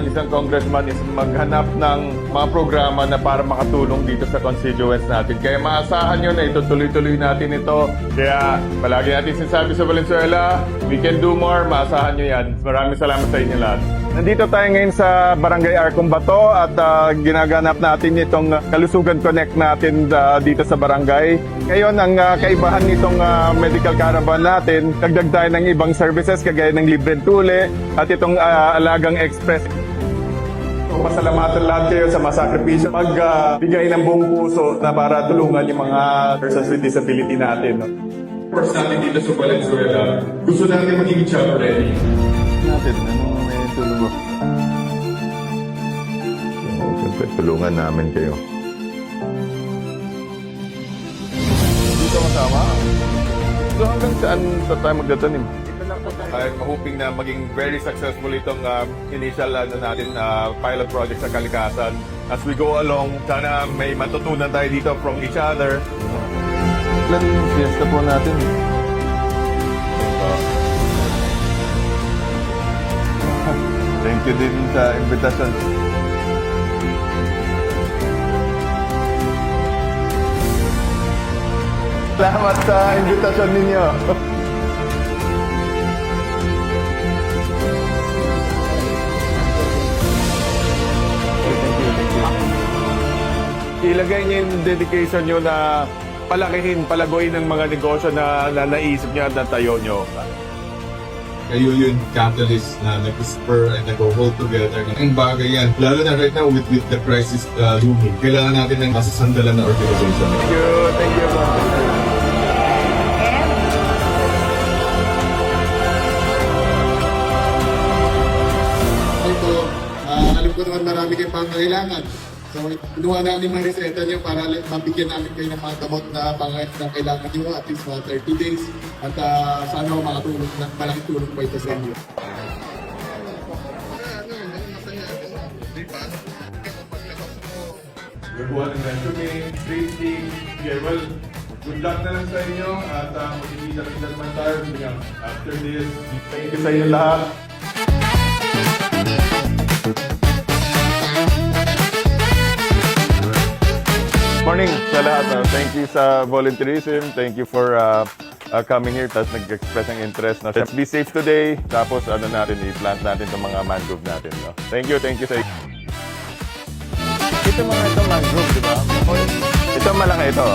ng isang congressman is maghanap ng mga programa na para makatulong dito sa constituents natin. Kaya maasahan nyo na itutuloy-tuloy natin ito. Kaya palagi natin sinasabi sa Valenzuela, we can do more. Maasahan nyo yan. Maraming salamat sa inyo lahat. Nandito tayo ngayon sa Barangay Arcumbato at ginaganap natin itong Kalusugan Connect natin dito sa barangay. Ngayon, ang kaibahan nitong medical caravan natin, dagdag tayo ng ibang services kagaya ng libreng tuli at itong Alagang Express. Pasalamatan lahat kayo sa masakripisyo magbigay ng buong puso na para tulungan yung mga persons with disability natin. First natin dito sa Valenzuela, gusto natin magiging job ready. Natin, anong may tulong mo? Siyempre, tulungan namin kayo. Dito kasama? So hanggang saan sa tayo magdatanim? I'm hoping na maging very successful itong initial pilot project sa Kalikasan. As we go along, sana may matutunan tayo dito from each other. Ilan fiesta po natin? Thank you din sa invitation. Salamat sa invitation ninyo. Ilagay niyo yung dedication niyo na palaguin ng mga negosyo na naisip niyo at natayo niyo. Kayo yung catalyst na nag-spur and nag-hold together. Ang bagay yan, lalo na right now with the crisis looming. Kailangan natin ng masasandalan na organization. Thank you. Thank you. Ito, alam ko naman marami kayong pangangailangan. So, kinuha namin mga reseta niyo para mabigyan namin kayo ng mga gamot na kailangan niyo at least mga 30 days. At sana makatulong, malaking tulong pa ito sa inyo. Gagawa ng resume, tracing. Okay, well, good luck na lang sa inyo at magkikita rin naman tayo after this. Thank you sa inyo lahat. Morning sa lahat. Thank you sa volunteerism. Thank you for coming here. Tapos nag-express ng interest. No? Let's be safe today. Tapos i-plant natin itong mga mangrove natin. No? Thank you sa inyo. Ito mangrove, di ba? Ito malaki ito.